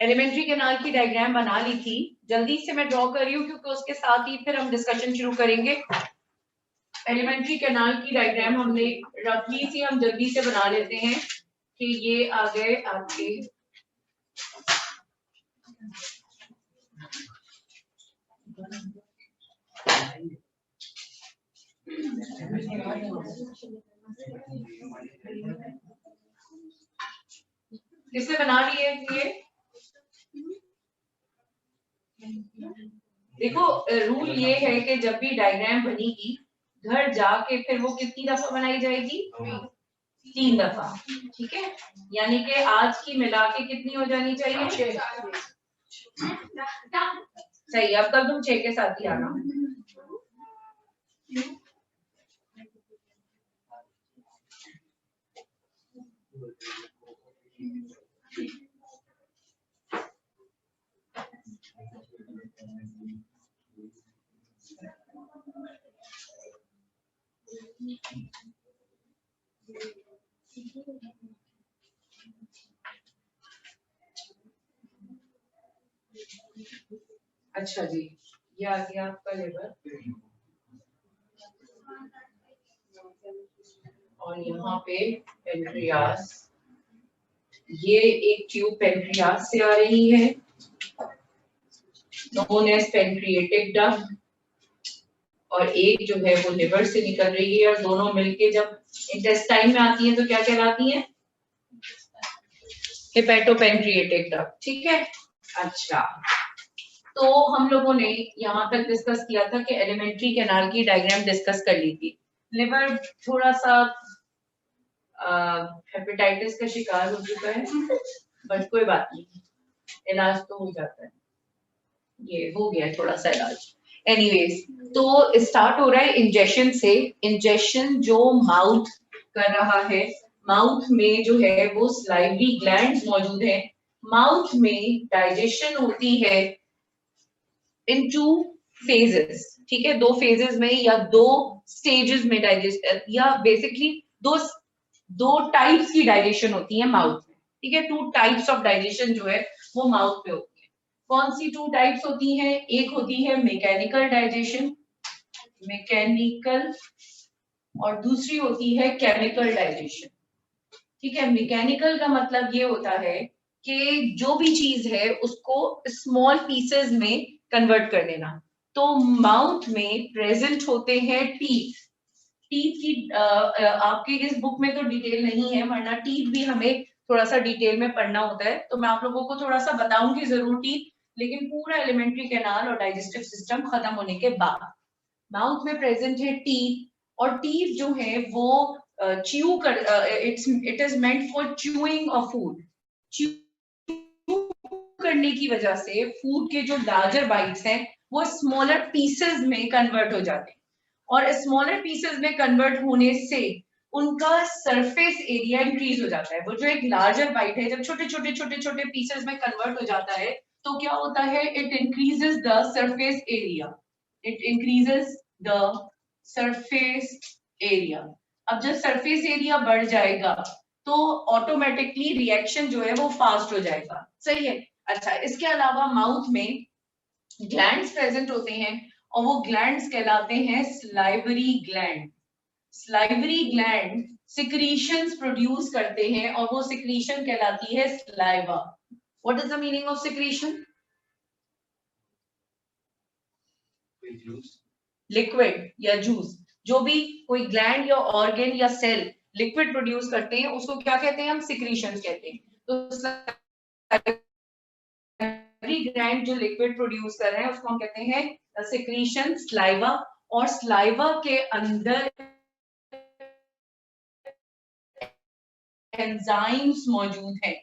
Alimentary canal की diagram बना ली थी, जल्दी से मैं ड्रॉ कर रही हूँ क्योंकि उसके साथ ही फिर हम डिस्कशन शुरू करेंगे। एलिमेंट्री कैनाल की डायग्राम हमने रफली सी हम जल्दी से बना लेते हैं कि ये आ गए आपके किसने बना लिए ये? देखो रूल ये है कि जब भी डायग्राम बनेगी घर जाके फिर वो कितनी दफा बनाई जाएगी? 3 दफा, ठीक है। यानी कि आज की मिला के कितनी हो जानी चाहिए? 6। सही, अब कल तुम 6 के साथ ही आना। अच्छा जी, ये आ गया आपका लेबर और यहाँ पे पेंक्रियास, ये एक ट्यूब पेंक्रियास से आ रही है नोन एज पेंक्रिएटिक डक्ट, और एक जो है वो लिवर से निकल रही है, और दोनों मिलके जब इंटेस्टाइन में आती है तो क्या कहलाती है? हेपेटोपेंक्रिएटिक डक्ट, ठीक है। अच्छा, तो हम लोगों ने यहाँ तक डिस्कस किया था कि एलिमेंट्री कैनाल की डायग्राम डिस्कस कर ली थी। लिवर थोड़ा सा हेपेटाइटिस का शिकार हो चुका है, बट कोई बात नहीं, इलाज तो हो जाता है, ये हो गया थोड़ा सा इलाज। एनीवेज, तो स्टार्ट हो रहा है इंजेक्शन से। इंजेक्शन जो माउथ कर रहा है, माउथ में जो है वो स्लाइवरी ग्लैंड्स मौजूद है। माउथ में डाइजेशन होती है इन 2 फेजेस, ठीक है, 2 फेजेस में या 2 स्टेजेस में डाइजेस्ट, या बेसिकली दो टाइप्स की डाइजेशन होती है माउथ में, ठीक है। 2 टाइप्स ऑफ डाइजेशन जो है वो माउथ पे होती है। कौन सी 2 टाइप्स होती हैं? एक होती है मैकेनिकल डाइजेशन, मैकेनिकल, और दूसरी होती है केमिकल डाइजेशन, ठीक है। मैकेनिकल का मतलब ये होता है कि जो भी चीज है उसको स्मॉल पीसेस में कन्वर्ट कर देना। तो माउथ में प्रेजेंट होते हैं टीथ। टीथ की आपकी इस बुक में तो डिटेल नहीं है, वरना टीथ भी हमें थोड़ा सा डिटेल में पढ़ना होता है, तो मैं आप लोगों को थोड़ा सा बताऊंगी जरूर टीथ, लेकिन पूरा एलिमेंट्री कैनाल और डाइजेस्टिव सिस्टम खत्म होने के बाद। माउथ में प्रेजेंट है टीथ, और टीथ जो है वो च्यू कर, it is meant for chewing of food. Chew करने की वजह से फूड के जो लार्जर बाइट्स हैं वो स्मॉलर पीसेस में कन्वर्ट हो जाते हैं, और स्मॉलर पीसेस में कन्वर्ट होने से उनका सरफेस एरिया इंक्रीज हो जाता है। वो जो एक लार्जर बाइट है जब छोटे छोटे छोटे छोटे पीसेस में कन्वर्ट हो जाता है तो क्या होता है? It increases the surface area, it increases the surface area. अब जब सरफेस एरिया बढ़ जाएगा तो ऑटोमेटिकली रिएक्शन जो है वो फास्ट हो जाएगा, सही है। अच्छा, इसके अलावा माउथ में ग्लैंड्स प्रेजेंट होते हैं, और वो ग्लैंड्स कहलाते हैं salivary gland. Salivary gland secretions produce करते हैं, और वो सिक्रीशन कहलाती है saliva. What is the meaning of secretion? Liquid या जूस, जो भी कोई ग्लैंड या ऑर्गन या सेल लिक्विड प्रोड्यूस करते हैं उसको क्या कहते हैं? हम सिक्रीशंस कहते हैं। तो ग्लैंड जो लिक्विड प्रोड्यूस कर रहे हैं उसको हम कहते हैं सिक्रीशन, स्लाइवा। और स्लाइवा के अंदर एंजाइम्स मौजूद हैं।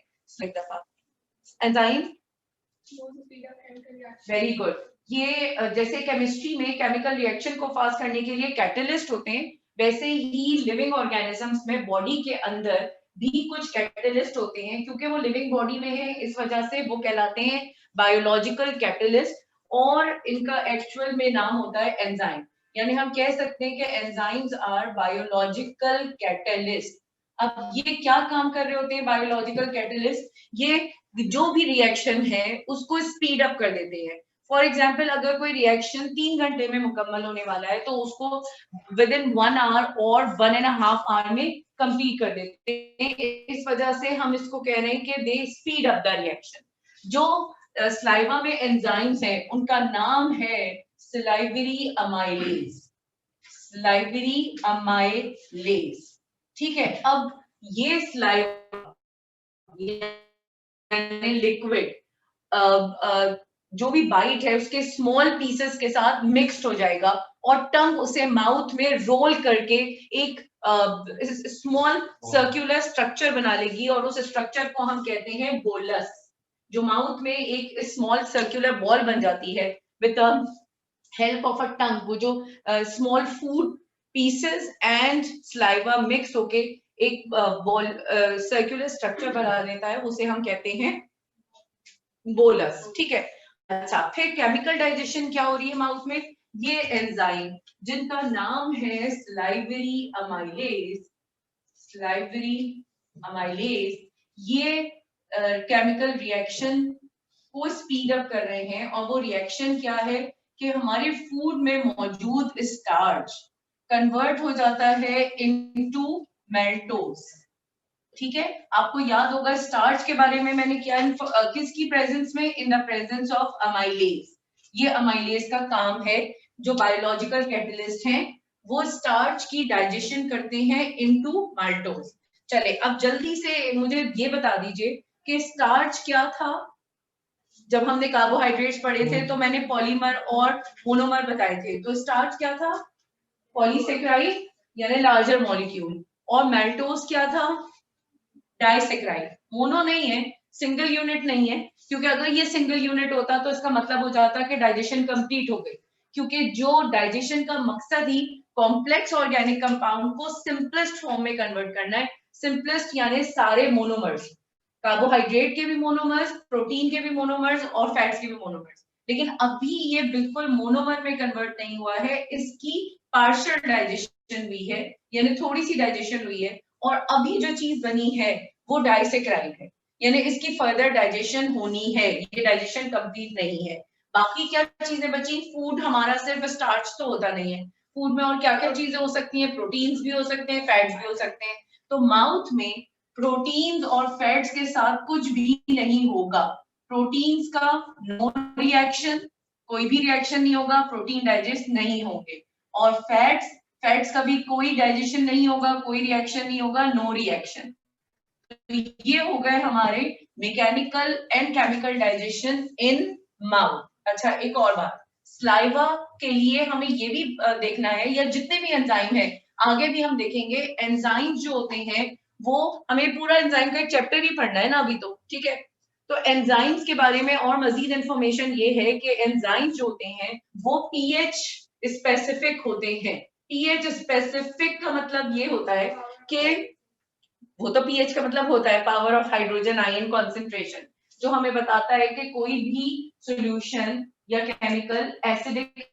Enzyme, very good. ये जैसे केमिस्ट्री में केमिकल रिएक्शन को फास्ट करने के लिए कैटलिस्ट होते हैं, वैसे ही लिविंग ऑर्गेनिजम्स में बॉडी के अंदर भी कुछ कैटलिस्ट होते हैं। क्योंकि वो लिविंग बॉडी में है इस वजह से वो कहलाते हैं बायोलॉजिकल कैटलिस्ट, और इनका एक्चुअल में नाम होता है एंजाइम। यानी हम कह सकते हैं कि एंजाइम्स आर बायोलॉजिकल कैटलिस्ट। अब ये क्या काम कर रहे होते हैं बायोलॉजिकल कैटलिस्ट? ये जो भी रिएक्शन है उसको स्पीड अप कर देते हैं। फॉर एग्जाम्पल अगर कोई रिएक्शन 3 घंटे में मुकम्मल होने वाला है तो उसको विद इन 1 आवर और 1.5 आवर में कंप्लीट कर देते हैं। इस वजह से हम इसको कह रहे हैं कि दे स्पीड अप द रिएक्शन। जो स्लाइवा में एंजाइम्स हैं उनका नाम है सलाइवरी अमाइलेज, सलाइवरी अमाइलेज। ठीक है, अब ये स्लाइवा लिक्विड जो भी बाइट है उसके स्मॉल पीसेस के साथ मिक्स्ड हो जाएगा और टंग उसे माउथ में रोल करके एक स्मॉल सर्कुलर स्ट्रक्चर बना लेगी और उस स्ट्रक्चर को हम कहते हैं बोलस। जो माउथ में एक स्मॉल सर्कुलर बॉल बन जाती है with the help of a tongue, वो जो small food pieces and saliva mix होके एक बॉल सर्कुलर स्ट्रक्चर बना लेता है, उसे हम कहते हैं बोलस। ठीक है, अच्छा फिर केमिकल डाइजेशन क्या हो रही है माउथ में? ये एंजाइम जिनका नाम है सलाइवरी अमाइलेज, सलाइवरी अमाइलेज, ये केमिकल रिएक्शन को स्पीड अप कर रहे हैं। और वो रिएक्शन क्या है कि हमारे फूड में मौजूद स्टार्च कन्वर्ट हो जाता है इनटू मेल्टोज। ठीक है, आपको याद होगा स्टार्च के बारे में मैंने क्या किसकी प्रेजेंस में? In the presence of amylase. ये अमाइलेज का काम है, जो बायोलॉजिकल कैटलिस्ट हैं वो स्टार्च की डाइजेशन करते हैं इनटू माल्टोज। चले अब जल्दी से मुझे ये बता दीजिए कि स्टार्च क्या था। जब हमने कार्बोहाइड्रेट्स पढ़े थे तो मैंने पॉलीमर और मोनोमर बताए थे, तो स्टार्च क्या था? पॉलीसेकेराइड यानी लार्जर मॉलिक्यूल। और मेल्टोज क्या था? डाइसेक्राइड। मोनो नहीं है, सिंगल यूनिट नहीं है, क्योंकि अगर ये सिंगल यूनिट होता तो इसका मतलब हो जाता कि डाइजेशन कंप्लीट हो गई। क्योंकि जो डाइजेशन का मकसद ही कॉम्प्लेक्स ऑर्गेनिक कंपाउंड को सिंपलेस्ट फॉर्म में कन्वर्ट करना है। सिंपलेस्ट यानी सारे मोनोमर्स, कार्बोहाइड्रेट के भी मोनोमर्स, प्रोटीन के भी मोनोमर्स और फैट्स के भी मोनोमर्स। लेकिन अभी ये बिल्कुल मोनोमर में कन्वर्ट नहीं हुआ है, इसकी पार्शियल डाइजेशन हुई है, यानी थोड़ी सी डाइजेशन हुई है। और अभी जो चीज बनी है वो डाइसेक्राइड है, यानी इसकी फर्दर डाइजेशन होनी है, ये डाइजेशन कंप्लीट नहीं है। बाकी क्या चीजें बची? फूड हमारा सिर्फ स्टार्च तो होता नहीं है, फूड में और क्या क्या चीजें हो सकती हैं? प्रोटीन्स भी हो सकते हैं, फैट्स भी हो सकते हैं। तो माउथ में प्रोटीन्स और फैट्स के साथ कुछ भी नहीं होगा। प्रोटीन्स का नो रिएक्शन, कोई भी रिएक्शन नहीं होगा, प्रोटीन डाइजेस्ट नहीं होंगे। और फैट्स, फैट्स का भी कोई डाइजेशन नहीं होगा, कोई रिएक्शन नहीं होगा, नो रिएक्शन। तो ये हो गए हमारे mechanical and chemical digestion in mouth. अच्छा एक और बात, स्लाइवा के लिए हमें ये भी देखना है, या जितने भी एंजाइम है आगे भी हम देखेंगे, एंजाइम जो होते हैं वो हमें पूरा एंजाइम का एक चैप्टर ही पढ़ना है ना अभी तो। ठीक है, तो एंजाइम्स के बारे में और मजीद इंफॉर्मेशन ये है कि एंजाइम्स जो होते हैं वो पीएच स्पेसिफिक होते हैं। पीएच स्पेसिफिक का मतलब ये होता है कि वो तो पीएच का मतलब होता है power of hydrogen ion concentration, जो हमें बताता है कि कोई भी सॉल्यूशन या केमिकल एसिडिक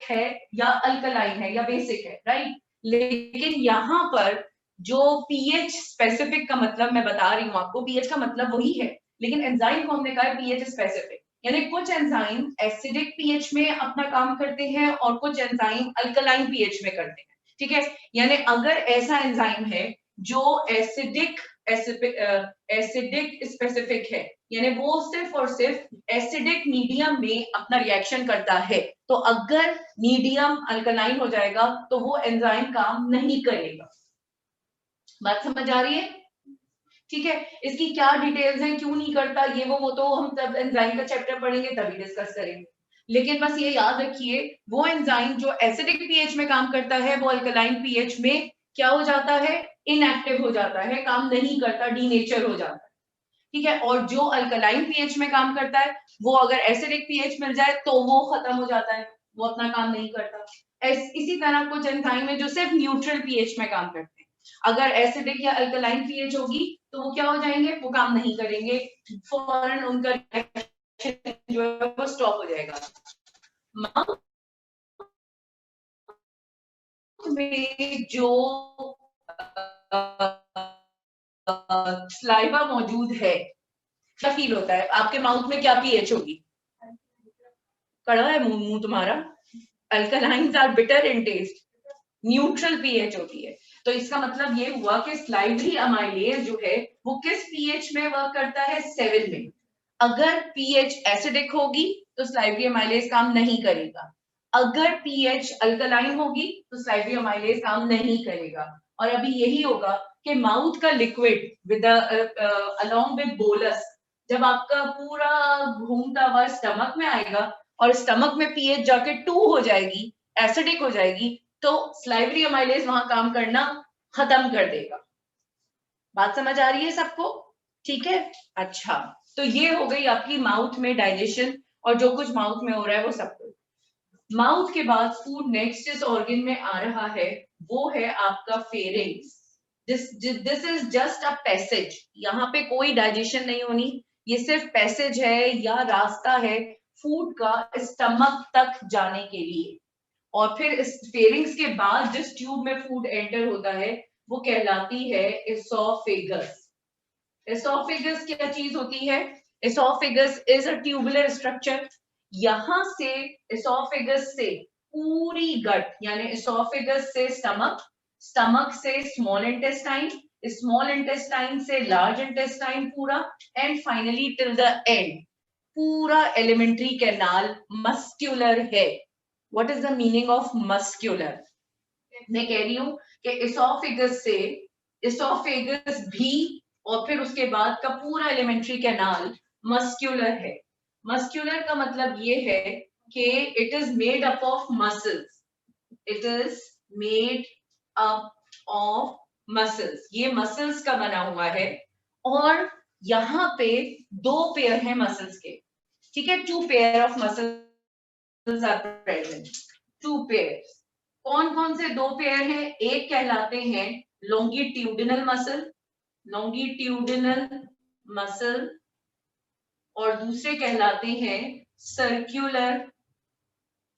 है या अल्कलाइन है या बेसिक है, राइट। लेकिन यहाँ पर जो पीएच स्पेसिफिक का मतलब मैं बता रही हूँ आपको, पीएच का मतलब वही है, लेकिन एंजाइम को हमने कहा है पीएच स्पेसिफिक। यानी कुछ एंजाइम एसिडिक पीएच में अपना काम करते हैं और कुछ एंजाइम अल्कलाइन पीएच में करते हैं। ठीक है, यानी अगर ऐसा एंजाइम है जो एसिडिक एसिडिक स्पेसिफिक है, यानी वो सिर्फ और सिर्फ एसिडिक मीडियम में अपना रिएक्शन करता है, तो अगर मीडियम अल्कलाइन हो जाएगा तो वो एंजाइम काम नहीं करेगा। बात समझ आ रही है? ठीक है, इसकी क्या डिटेल्स हैं, क्यों नहीं करता ये वो तो हम तब एंजाइम का चैप्टर पढ़ेंगे तभी डिस्कस करेंगे। लेकिन बस ये याद रखिए, वो एंजाइम जो एसिडिक पीएच में काम करता है वो अल्कलाइन पीएच में क्या हो जाता है? इनएक्टिव हो जाता है, काम नहीं करता, डीनेचर हो जाता है। ठीक है, और जो अल्कलाइन पीएच में काम करता है वो अगर एसिडिक पीएच मिल जाए तो वो खत्म हो जाता है, वो अपना काम नहीं करता। इसी तरह कुछ एंजाइम है जो सिर्फ न्यूट्रल पीएच में काम करते हैं, अगर एसिडिक या अल्कलाइन पीएच होगी तो वो क्या हो जाएंगे? वो काम नहीं करेंगे, फौरन उनका रिएक्शन जो है वो स्टॉप हो जाएगा। माउथ में जो स्लाइवा मौजूद है, क्या फील होता है आपके माउथ में? क्या पीएच होगी? कड़वा है मुंह तुम्हारा? Alkalines are bitter in taste, neutral pH होती है। तो इसका मतलब ये हुआ कि स्लाइवरी अमाइलेज जो है वो किस पीएच में वर्क करता है? 7 में। अगर पीएच एसिडिक होगी तो स्लाइवरी अमाइलेज काम नहीं करेगा, अगर पीएच अल्कलाइन होगी तो स्लाइवरी अमाइलेज काम नहीं करेगा। और अभी यही होगा कि माउथ का liquid with along with bolus जब आपका पूरा घूमता हुआ स्टमक में आएगा और स्टमक में पीएच जाके 2 हो जाएगी, एसिडिक हो जाएगी, तो स्लाइवरी अमाइलेज वहां काम करना खत्म कर देगा। बात समझ आ रही है सबको? ठीक है, अच्छा। तो ये हो गई आपकी माउथ में डाइजेशन और जो कुछ माउथ में हो रहा है वो सब कुछ। माउथ के बाद फूड नेक्स्ट इस ऑर्गन में आ रहा है, वो है आपका pharynx. This is just a passage, यहाँ पे कोई डाइजेशन नहीं होनी, ये सिर्फ पैसेज है या रास्ता है फूड का स्टमक तक जाने के लिए। और फिर इस फेरिंग्स के बाद जिस ट्यूब में फूड एंटर होता है वो कहलाती है एसोफेगस। एसोफेगस क्या चीज होती है? Oesophagus is a tubular structure. यहां से एसोफेगस से पूरी गट यानी एसोफेगस से स्टमक, स्टमक से स्मॉल इंटेस्टाइन, स्मॉल इंटेस्टाइन से लार्ज इंटेस्टाइन पूरा, and finally till the end पूरा एलिमेंट्री कैनाल मस्क्यूलर है। What is the meaning of muscular? मैं कह रही हूं कि एसोफेगस से एसोफेगस भी और फिर उसके बाद का पूरा एलिमेंट्री कैनाल मस्क्यूलर है। मस्क्यूलर का मतलब ये है कि it is made up of muscles, it is made up of muscles, ये मसल्स का बना हुआ है। और यहाँ पे 2 पेयर है मसल्स के, ठीक है, 2 pair of muscles are present, 2 pairs. कौन कौन से 2 पेयर हैं? एक कहलाते हैं लॉन्गिट्यूडिनल मसल, लॉन्गिट्यूडिनल मसल, और दूसरे कहलाते हैं सर्कुलर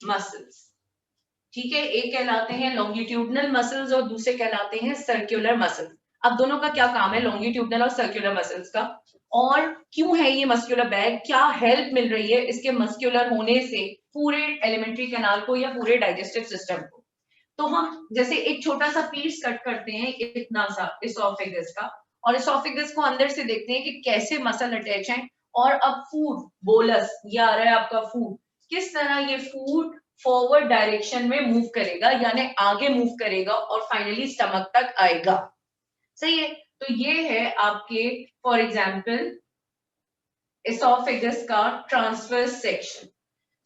मसल्स। ठीक है, एक कहलाते हैं लॉन्गिट्यूडिनल मसल्स और दूसरे कहलाते हैं सर्कुलर मसल्स। अब दोनों का क्या काम है, लॉन्गिट्यूडिनल और सर्कुलर मसल्स का, और क्यों है ये मस्क्यूलर बैग, क्या हेल्प मिल रही है इसके मस्क्यूलर होने से पूरे एलिमेंट्री कैनाल को या पूरे डाइजेस्टिव सिस्टम को? तो हम जैसे एक छोटा सा पीस कट करते हैं इतना सा एसोफेगस का, और एसोफेगस को अंदर से देखते हैं कि कैसे मसल अटैच है। और अब फूड बोलस, ये आ रहा है आपका फूड, किस तरह ये फूड फॉरवर्ड डायरेक्शन में मूव करेगा, यानी आगे मूव करेगा और फाइनली स्टमक तक आएगा। सही है, तो ये है आपके फॉर एग्जाम्पल एसोफेगस का transverse section,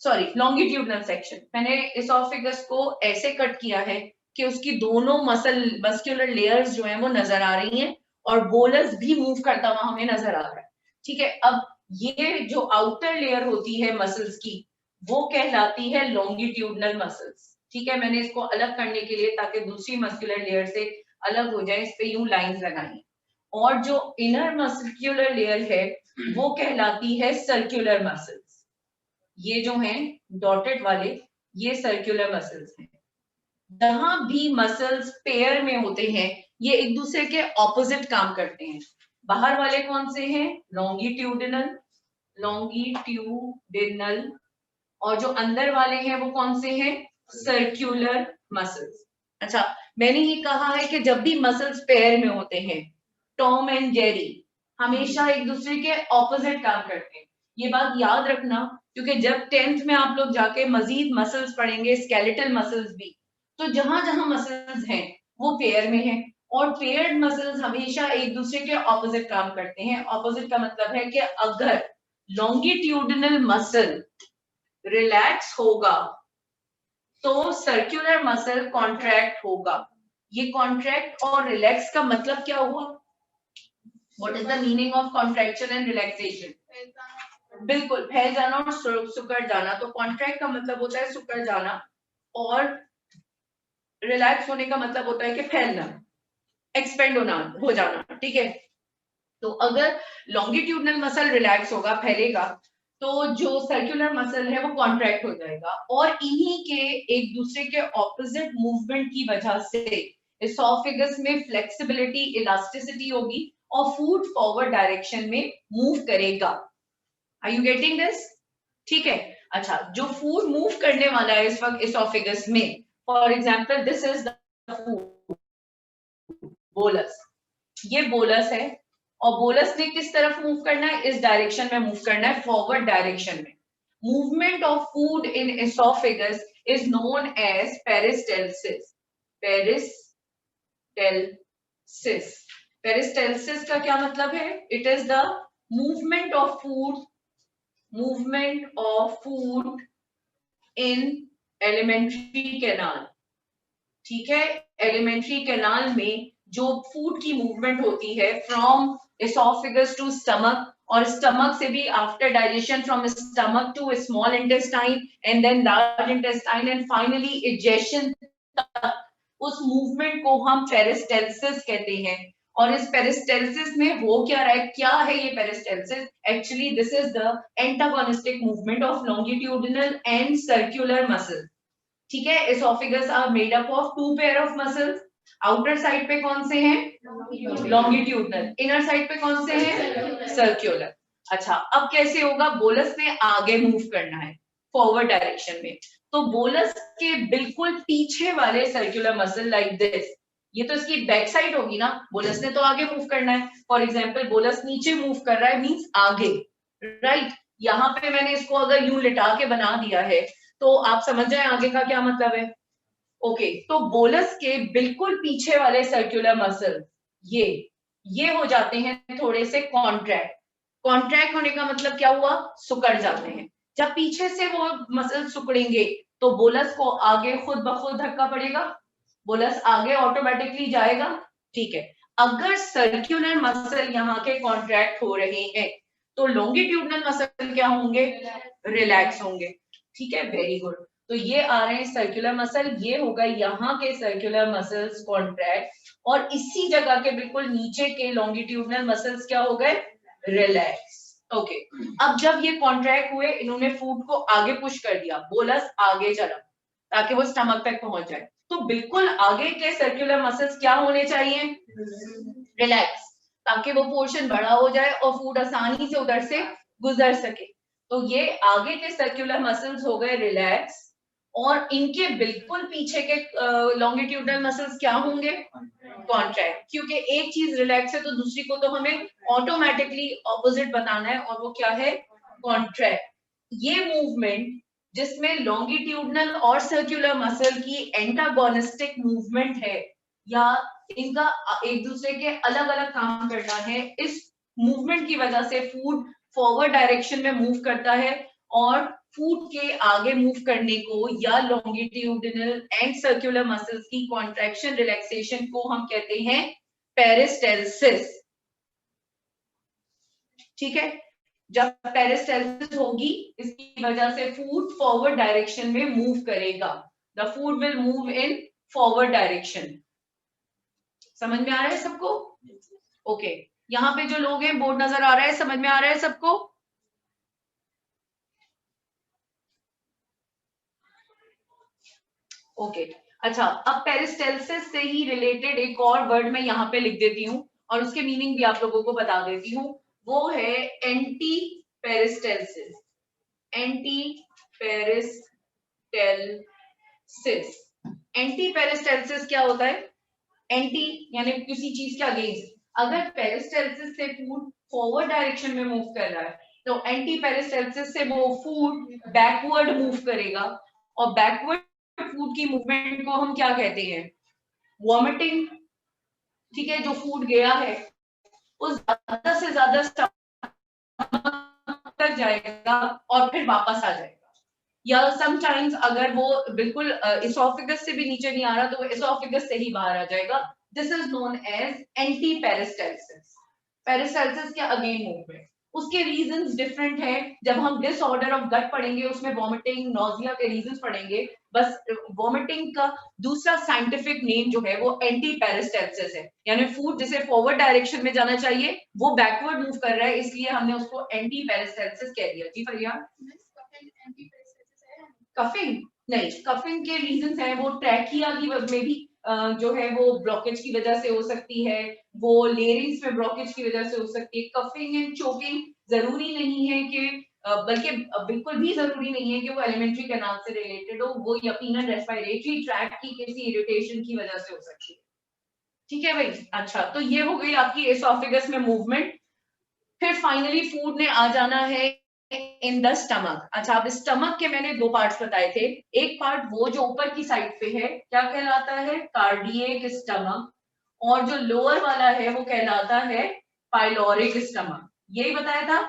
sorry longitudinal section. मैंने एसोफेगस को ऐसे कट किया है कि उसकी दोनों मस्क्यूलर लेयर्स जो हैं वो नजर आ रही हैं और बोलस भी मूव करता हुआ हमें नजर आ रहा है। ठीक है, अब ये जो आउटर लेयर होती है मसल्स की वो कहलाती है लॉन्गिट्यूडनल मसल्स। ठीक है, मैंने इसको अलग करने के लिए ताकि दूसरी मस्क्यूलर लेयर से अलग हो जाए इस पे यूं लाइंस लगाई। और जो इनर मस्क्यूलर लेयर है वो कहलाती है सर्कुलर मसल्स। ये जो हैं डॉटेड वाले ये सर्कुलर मसल्स हैं। जहां भी मसल्स पेयर में होते हैं ये एक दूसरे के ऑपोजिट काम करते हैं। बाहर वाले कौन से हैं? लॉन्गिट्यूडिनल, लॉन्गिट्यूडिनल, और जो अंदर वाले हैं वो कौन से हैं? Circular muscles. अच्छा, मैंने ये कहा है कि जब भी मसल्स पेयर में होते हैं, टॉम एंड जेरी हमेशा एक दूसरे के ऑपोजिट काम करते हैं। ये बात याद रखना, क्योंकि जब 10th में आप लोग जाके मजीद मसल्स पढ़ेंगे, स्केलेटल मसल्स भी, तो जहां जहां मसल्स हैं वो पेयर में हैं, और पेयर्ड मसल्स हमेशा एक दूसरे के ऑपोजिट काम करते हैं। ऑपोजिट का मतलब है कि अगर लॉन्गिट्यूडिनल मसल रिलैक्स होगा तो सर्कुलर मसल कॉन्ट्रैक्ट होगा। ये कॉन्ट्रैक्ट और रिलैक्स का मतलब क्या हुआ? What is the meaning of contraction and relaxation? बिल्कुल, फैल जाना और सुकड़ जाना। तो कॉन्ट्रैक्ट का मतलब होता है सुकड़ जाना और रिलैक्स होने का मतलब होता है कि फैलना, एक्सपेंड होना, हो जाना। ठीक है, तो अगर लॉन्गिट्यूडनल मसल रिलैक्स होगा, फैलेगा, तो जो सर्कुलर मसल है वो कॉन्ट्रैक्ट हो जाएगा, और इन्हीं के एक दूसरे के ऑपोजिट मूवमेंट की वजह से एसोफेगस में फ्लेक्सिबिलिटी, इलास्टिसिटी होगी, और फूड फॉरवर्ड डायरेक्शन में मूव करेगा। Are you getting this? ठीक है। अच्छा, जो फूड मूव करने वाला है इस वक्त एसोफेगस में, for example this is the food bolus, ये बोलस है और बोलस ने किस तरफ मूव करना है? इस डायरेक्शन में मूव करना है, फॉरवर्ड डायरेक्शन में। Movement of food in oesophagus is known as peristalsis. Peristalsis, peristalsis का क्या मतलब है? It is the movement of food, movement of food in alimentary canal. ठीक है, एलिमेंट्री कैनाल में जो फूड की मूवमेंट होती है फ्रॉम एसोफेगस टू स्टमक, और स्टमक से भी after digestion from stomach to small intestine and then large intestine and finally egestion तक, उस मूवमेंट को हम पेरिस्टेल्सिस कहते हैं। और इस पेरिस्टेल्सिस में हो क्या रहा है? क्या है ये peristalsis? Actually this is the antagonistic movement of longitudinal and circular muscle. ठीक है, oesophagus are made up of two pair of muscles. Outer side पे कौन से हैं? लॉन्गिट्यूडनल। इनर साइड पे कौन से हैं? सर्कुलर। अच्छा, अब कैसे होगा? बोलस ने आगे मूव करना है फॉरवर्ड डायरेक्शन में, तो बोलस के बिल्कुल पीछे वाले सर्कुलर मसल लाइक दिस, ये तो इसकी बैक साइड होगी ना, बोलस ने तो आगे मूव करना है। फॉर एग्जाम्पल बोलस नीचे मूव कर रहा है मीन्स आगे, राइट। यहाँ पे मैंने इसको अगर यूं लिटा के बना दिया है तो आप समझ जाए आगे का क्या मतलब है। ओके, तो बोलस के बिल्कुल पीछे वाले सर्कुलर मसल ये हो जाते हैं थोड़े से कॉन्ट्रैक्ट। कॉन्ट्रैक्ट होने का मतलब क्या हुआ? सिकुड़ जाते हैं। जब पीछे से वो मसल सिकुड़ेंगे तो बोलस को आगे खुद ब खुद धक्का पड़ेगा, बोलस आगे ऑटोमेटिकली जाएगा। ठीक है, अगर सर्कुलर मसल यहाँ के कॉन्ट्रैक्ट हो रहे हैं तो लॉन्गिट्यूडनल मसल क्या होंगे? रिलैक्स होंगे। ठीक है, वेरी गुड। तो ये आ रहे हैं सर्कुलर मसल, ये होगा यहाँ के सर्कुलर मसल्स कॉन्ट्रैक्ट, और इसी जगह के बिल्कुल नीचे के लॉन्गिट्यूडनल मसल्स क्या हो गए? रिलैक्स। ओके, अब जब ये कॉन्ट्रैक्ट हुए, इन्होंने फूड को आगे पुश कर दिया, बोलस आगे चला ताकि वो स्टमक तक पहुंच जाए, तो बिल्कुल आगे के सर्कुलर मसल्स क्या होने चाहिए? रिलैक्स, ताकि वो पोर्शन बड़ा हो जाए और फूड आसानी से उधर से गुजर सके। तो ये आगे के सर्कुलर मसल्स हो गए रिलैक्स, और इनके बिल्कुल पीछे के लॉन्गिट्यूडनल मसल्स क्या होंगे? कॉन्ट्रैक्ट। क्योंकि एक चीज रिलैक्स है तो दूसरी को तो हमें ऑटोमेटिकली ऑपोजिट बताना है, और वो क्या है? कॉन्ट्रैक्ट। ये मूवमेंट जिसमें लॉन्गिट्यूडनल और सर्कुलर मसल की एंटागोनिस्टिक मूवमेंट है, या इनका एक दूसरे के अलग अलग काम करना है, इस मूवमेंट की वजह से फूड फॉरवर्ड डायरेक्शन में मूव करता है, और फूड के आगे मूव करने को या लॉन्गिट्यूडिनल एंड सर्कुलर मसल्स की कॉन्ट्रैक्शन रिलैक्सेशन को हम कहते हैं पेरिस्टेल्सिस। ठीक है, जब पेरिस्टेल्सिस होगी इसकी वजह से फूड फॉरवर्ड डायरेक्शन में मूव करेगा, the food will move in forward direction. समझ में आ रहा है सबको? ओके, यहाँ पे जो लोग हैं बोर्ड नजर आ रहा है, समझ में आ रहा है सबको? ओके, अच्छा, अब पेरिस्टेल्सिस से ही रिलेटेड एक और वर्ड मैं यहाँ पे लिख देती हूँ और उसके मीनिंग भी आप लोगों को बता देती हूँ, वो है anti peristalsis. Anti peristalsis. Anti peristalsis क्या होता है? एंटी यानी किसी चीज के अगेंस्ट। अगर पेरिस्टेल्सिस से फूड फॉरवर्ड डायरेक्शन में मूव कर रहा है तो एंटी पेरिस्टेल्सिस से वो फूड बैकवर्ड मूव करेगा, और बैकवर्ड फूड की मूवमेंट को हम क्या कहते हैं? वॉमिटिंग। ठीक है, जो फूड गया है वो ज्यादा से ज्यादा स्टमक तक जाएगा और फिर वापस आ जाएगा, या समटाइम्स अगर वो बिल्कुल इसोफेगस से भी नीचे नहीं आ रहा तो वो इसोफेगस से ही बाहर आ जाएगा। This is known as anti peristalsis. Peristalsis के अगेन मूवमेंट, उसके रीजंस डिफरेंट है। जब हम डिसऑर्डर ऑफ गट पढ़ेंगे उसमें वॉमिटिंग नोजिया के रीजंस पढ़ेंगे, बस वॉमिटिंग का दूसरा साइंटिफिक नेम जो है वो एंटी पेरिस्टेल्सिस है, यानी फूड जिसे फॉरवर्ड डायरेक्शन में जाना चाहिए वो बैकवर्ड मूव कर रहा है, इसलिए हमने उसको एंटी पेरिस्टेल्सिस कह दिया। जी फरिया? कफिंग नहीं, कफिंग के रीजंस हैं, वो ट्रैकिया की में भी जो है वो ब्लॉकेज की वजह से हो सकती है, वो लेरिंग्स में ब्लॉकेज की वजह से हो सकती है। कफिंग एंड चोकिंग जरूरी नहीं है कि बल्कि बिल्कुल भी जरूरी नहीं है कि वो एलिमेंट्री कैनाल से रिलेटेड हो, वो यकीनन रेस्पिरेटरी ट्रैक्ट की किसी इरिटेशन की वजह से हो सकती है। ठीक है भाई, अच्छा तो ये हो गई आपकी एसोफेगस में मूवमेंट। फिर फाइनली फूड ने आ जाना है इन द स्टमक। अच्छा, अब स्टमक के मैंने दो पार्ट्स बताए थे। एक पार्ट वो जो ऊपर की साइड पे है क्या कहलाता है, कार्डियक स्टमक, और जो लोअर वाला है वो कहलाता है पाइलोरिक स्टमक, यही बताया था।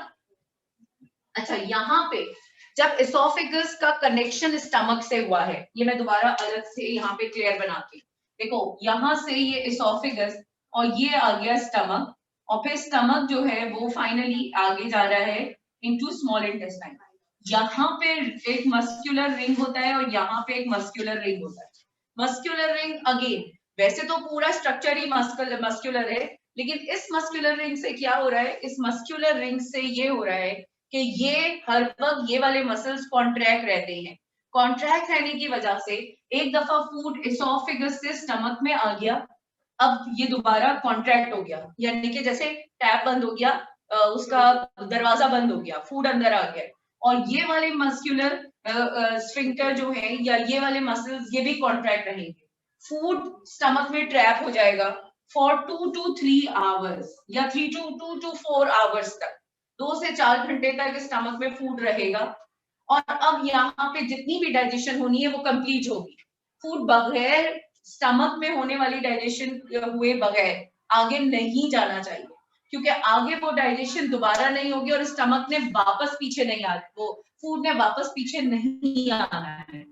अच्छा, यहाँ पे जब एसोफेगस का कनेक्शन स्टमक से हुआ है, ये मैं दोबारा अलग से यहाँ पे क्लियर बनाती हूँ। देखो यहाँ से ये एसोफेगस और ये आ गया स्टमक, और फिर स्टमक जो है वो फाइनली आगे जा रहा है इनटू स्मॉल इंटेस्टाइन। यहाँ पे एक मस्कुलर रिंग होता है और यहाँ पे एक मस्कुलर रिंग होता है। मस्कुलर रिंग अगेन, वैसे तो पूरा स्ट्रक्चर ही मस्कुलर है, लेकिन इस मस्कुलर रिंग से क्या हो रहा है, इस मस्कुलर रिंग से ये हो रहा है कि ये हर वक्त ये वाले मसल्स कॉन्ट्रैक्ट रहते हैं। कॉन्ट्रैक्ट रहने की वजह से एक दफा फूड एसोफेगस से स्टमक में आ गया, अब ये दोबारा कॉन्ट्रैक्ट हो गया, यानी कि जैसे टैप बंद हो गया, उसका दरवाजा बंद हो गया, फूड अंदर आ गया, और ये वाले मस्कुलर स्फिंक्टर जो है या ये वाले मसल्स ये भी कॉन्ट्रैक्ट रहेंगे। फूड स्टमक में ट्रैप हो जाएगा फॉर 2 to 3 आवर्स या 3 to 4 आवर्स तक, 2 से 4 घंटे तक स्टमक में फूड रहेगा। और अब यहाँ पे जितनी भी डाइजेशन होनी है वो कंप्लीट होगी। फूड बगैर स्टमक में होने वाली डाइजेशन हुए बगैर आगे नहीं जाना चाहिए, क्योंकि आगे वो डाइजेशन दोबारा नहीं होगी और स्टमक ने वापस पीछे नहीं आ, वो फूड ने वापस पीछे नहीं आना है।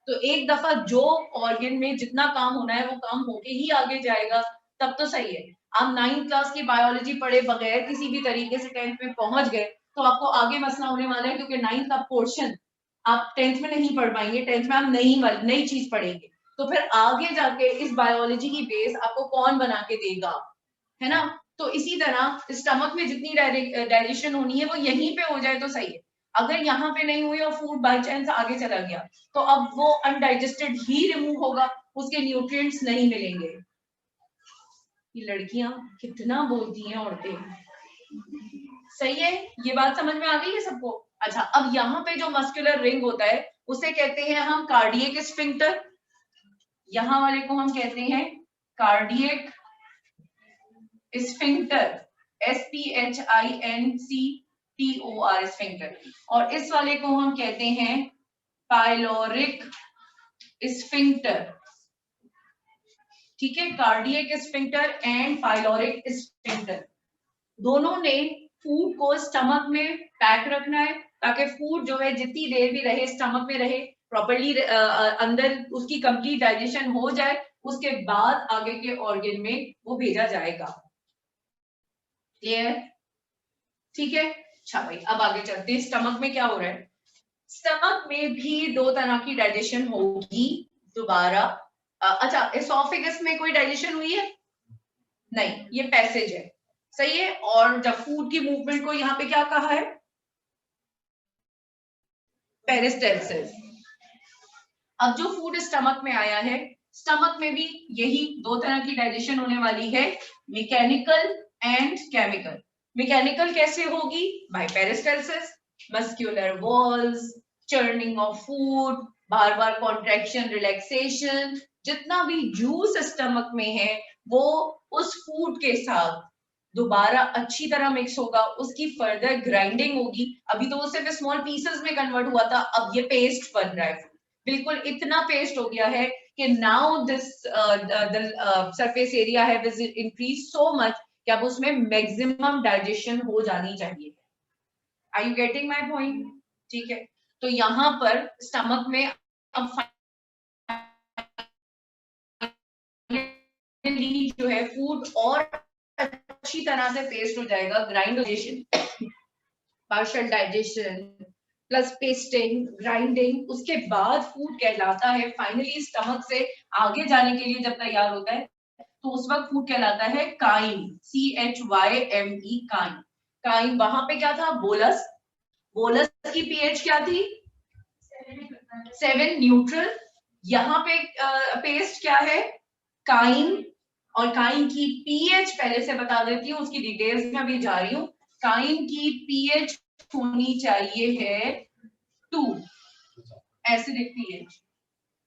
तो एक दफा जो ऑर्गन में जितना काम होना है वो काम होके ही आगे जाएगा, तब तो सही है। आप 9th क्लास की बायोलॉजी पढ़े बगैर किसी भी तरीके से 10th में पहुंच गए तो आपको आगे मसला होने वाला है, क्योंकि 9th का पोर्शन आप 10th में नहीं पढ़ पाएंगे, 10th में आप नई चीज पढ़ेंगे, तो फिर आगे जाके इस बायोलॉजी की बेस आपको कौन बना के देगा, है ना। तो इसी तरह स्टमक में जितनी डाइजेशन होनी है वो यहीं पे हो जाए तो सही है। अगर यहाँ पे नहीं हुई और फूड बाई चांस आगे चला गया तो अब वो अनडाइजेस्टेड ही रिमूव होगा, उसके न्यूट्रिएंट्स नहीं मिलेंगे। ये लड़कियां कितना बोलती हैं औरतें, सही है, ये बात समझ में आ गई है सबको। अच्छा, अब यहाँ पे जो मस्कुलर रिंग होता है उसे कहते हैं हम कार्डियक स्फिंक्टर, यहाँ वाले को हम कहते हैं कार्डियक स्फिंक्टर, SPHINCTOR स्फिंक्टर, और इस वाले को हम कहते हैं पाइलोरिक स्फिंक्टर। ठीक है, cardiac sphincter and pyloric sphincter, दोनों ने फूड को स्टमक में पैक रखना है ताकि फूड जो है जितनी देर भी रहे स्टमक में रहे, प्रॉपर्ली अंदर उसकी कंप्लीट डाइजेशन हो जाए, उसके बाद आगे के ऑर्गन में वो भेजा जाएगा। क्लियर, ठीक है। अच्छा भाई, अब आगे चलते हैं, स्टमक में क्या हो रहा है। स्टमक में भी दो तरह की डाइजेशन होगी दोबारा। अच्छा, एसोफेगस में कोई डाइजेशन हुई है नहीं, ये पैसेज है, सही है। और जब फूड की मूवमेंट को यहाँ पे क्या कहा है, पेरिस्टेल्सिस। अब जो फूड स्टमक में आया है, स्टमक में भी यही दो तरह की डाइजेशन होने वाली है, मैकेनिकल एंड केमिकल। मैकेनिकल कैसे होगी, by peristalsis, muscular walls, churning of food, बार बार कॉन्ट्रैक्शन रिलैक्सेशन, जितना भी जूस स्टमक में है वो उस फूड के साथ दोबारा अच्छी तरह मिक्स होगा, उसकी फर्दर ग्राइंडिंग होगी। अभी तो वो सिर्फ स्मॉल पीसेस में कन्वर्ट हुआ था, अब ये पेस्ट बन रहा है, बिल्कुल इतना पेस्ट हो गया है कि now this surface area have increase so much कि अब उसमें मैक्सिमम डाइजेशन हो जानी चाहिए। Are you getting my point, ठीक है। तो यहाँ पर स्टमक में अब जो है फूड और अच्छी तरह से पेस्ट हो जाएगा, grindation, partial digestion plus pasting, grinding, उसके बाद फूड कहलाता है फाइनली स्टमक से आगे जाने के लिए जब तैयार होता है तो उस वक्त फूड कहलाता है काइम, CHYME, काइम। काइम वहां पे क्या था, बोलस, बोलस की पीएच क्या थी 7 न्यूट्रल, यहाँ पे पेस्ट क्या है, काइन, और काइन की पीएच पहले से बता देती हूँ, उसकी डिटेल्स में अभी जा रही हूँ। काइन की पीएच होनी चाहिए है 2, एसिडिक पीएच,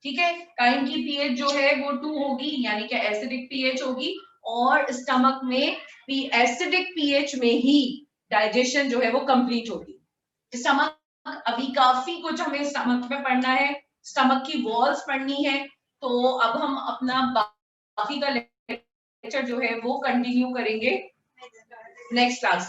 ठीक है। काइन की पीएच जो है वो 2 होगी, यानी कि एसिडिक पीएच होगी, और स्टमक में एसिडिक पीएच में ही डाइजेशन जो है वो कंप्लीट होगी। स्टमक, अभी काफी कुछ हमें स्टमक में पढ़ना है, स्टमक की वॉल्स पढ़नी है, तो अब हम अपना बाकी का लेक्चर जो है वो कंटिन्यू करेंगे नेक्स्ट क्लास।